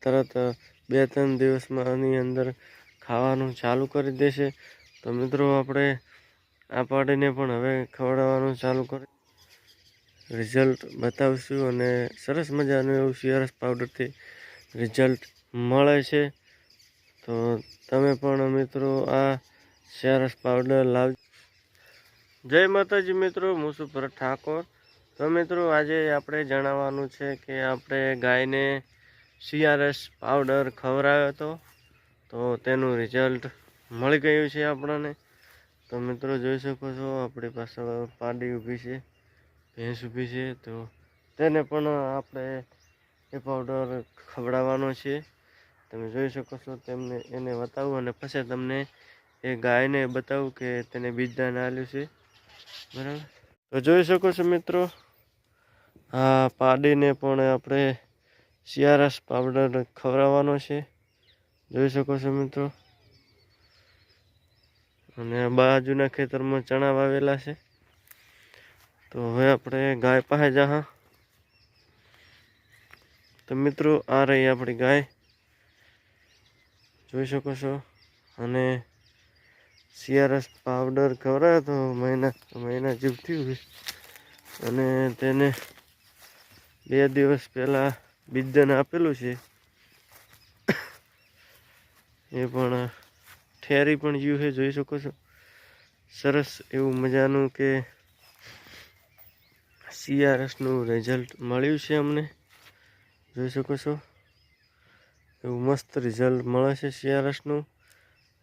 તરત 2-3 દિવસમાં આની અંદર ખાવાનું ચાલુ કરી દેશે. તો મિત્રો આપણે આ પાડીને પણ હવે ખવડાવવાનું ચાલુ કરી રિઝલ્ટ બતાવશું અને સરસ મજાનું એવું સીઆરએસ પાવડરથી રિઝલ્ટ મળે છે. તો તમે પણ મિત્રો આ સીઆરએસ પાવડર લાવ. જય માતાજી મિત્રો, હું છું ભરત ઠાકોર. તો મિત્રો આજે આપણે જણાવવાનું છે કે આપણે ગાયને સીઆરએસ પાવડર ખવડાવ્યો હતો, તો તેનું રિઝલ્ટ મળી ગયું છે આપણને. તો મિત્રો જોઈ શકો છો આપણી પાછળ પાડી ઊભી છે, ભેંસ ઊભી છે. તો તેને પણ આપણે એ પાવડર ખવડાવવાનો છે. તમે જોઈ શકો છો, તેમને એને બતાવું અને પછી તમને એ ગાયને બતાવું કે તેને બીજદાન આલ્યું છે. બરાબર, તો જોઈ શકો છો મિત્રો, આ પાડીને પણ આપણે સીઆરએસ પાવડર ખવડાવવાનો છે. જોઈ શકો છો મિત્રો, અને બાજુના ખેતરમાં ચણા વાવેલા છે. તો હવે આપણે ગાય પાસે જા. તો મિત્રો આ રહી આપણી ગાય, જોઈ શકો છો. અને સીઆરએસ પાવડર ખવડાવ્યો તો મહિના જેવું થયું, અને તેને 2 દિવસ પહેલાં બીજદાન આપેલું છે. એ પણ ઠેરી પણ ગયું છે, જોઈ શકો છો. સરસ એવું મજાનું કે સીઆરએસનું રિઝલ્ટ મળ્યું છે અમને, જોઈ શકો છો. એવું મસ્ત રિઝલ્ટ મળે છે સીઆરએસનું.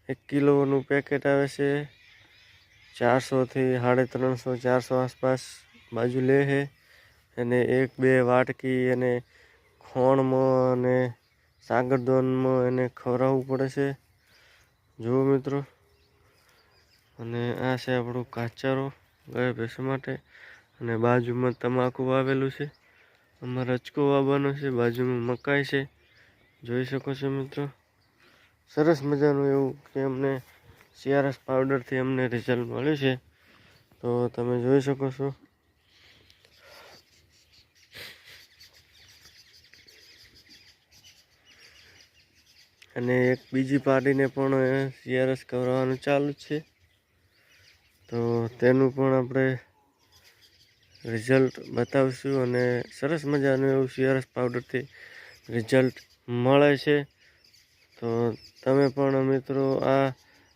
1 કિલોનું પેકેટ આવે છે, 400થી 350 400 આસપાસ બાજુ લે છે. અને 1-2 વાટકી એને ખોણમાં અને સાગરદોનમાં એને ખવડાવવું પડે છે, જુઓ મિત્રો. અને આ છે આપણું કાચારો ગાય ભેંસો માટે. અને બાજુમાં તમાકુ વાવેલું છે, અમારે રચકો વાવવાનો છે, બાજુમાં મકાઈ છે, જોઈ શકો છો મિત્રો. સરસ મજાનું એવું કે અમને સીઆરએસ પાવડરથી અમને રિઝલ્ટ મળ્યું છે. તો તમે જોઈ શકો છો. અને એક બીજી પાડીને પણ સીઆરએસ ખવડાવવાનું ચાલુ છે. તો તેનું પણ આપણે રિઝલ્ટ બતાવશું અને સરસ મજાનું એવું સીઆરએસ પાવડરથી રિઝલ્ટ મળે છે. તો તમે પણ મિત્રો આ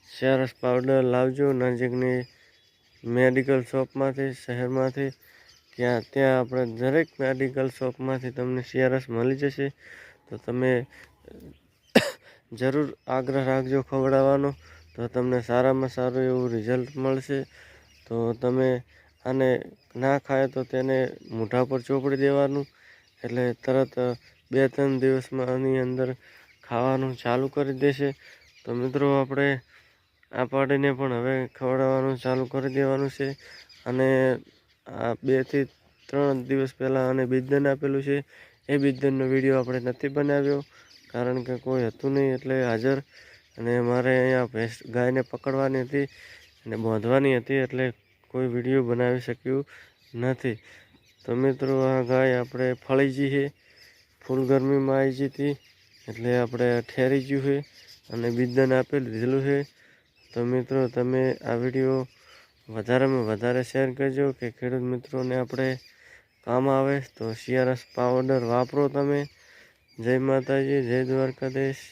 સીઆરએસ પાવડર લાવજો નજીકની મેડિકલ શોપમાંથી, શહેરમાંથી. ત્યાં આપણે દરેક મેડિકલ શોપમાંથી તમને સીઆરએસ મળી જશે. તો તમે જરૂર આગ્રહ રાખજો ખવડાવવાનો, તો તમને સારામાં સારું એવું રિઝલ્ટ મળશે. તો તમે આને ના ખાય તો તેને મોઢા પર ચોપડી દેવાનું, એટલે તરત 2-3 દિવસમાં આની અંદર ખાવાનું ચાલુ કરી દેશે. તો મિત્રો આપણે આ પાડીને પણ હવે ખવડાવવાનું ચાલુ કરી દેવાનું છે. અને આ 2 થી 3 દિવસ પહેલાં આને બીજદાન આપેલું છે. એ બીજદાનનો વિડીયો આપણે નથી બનાવ્યો, કારણ કે કોઈ હતું નહીં એટલે હાજર. અને મારે અહીંયા ભેંસ ગાયને પકડવાની હતી અને બાંધવાની હતી, એટલે કોઈ વિડીયો બનાવી શક્યું નથી. તો મિત્રો આ ગાય આપણે ફળી ગઈ છે, ફૂલ ગરમીમાં આવી ગઈ હતી, એટલે આપણે ઠેરી ગયું છે અને બીજદાન આપી દીધેલું છે. તો મિત્રો તમે આ વિડીયો વધારેમાં વધારે શેર કરજો કે ખેડૂત મિત્રોને આપણે કામ આવે. તો સીઆરએસ પાવડર વાપરો તમે. જય માતાજી, જય દ્વારકાધીશ.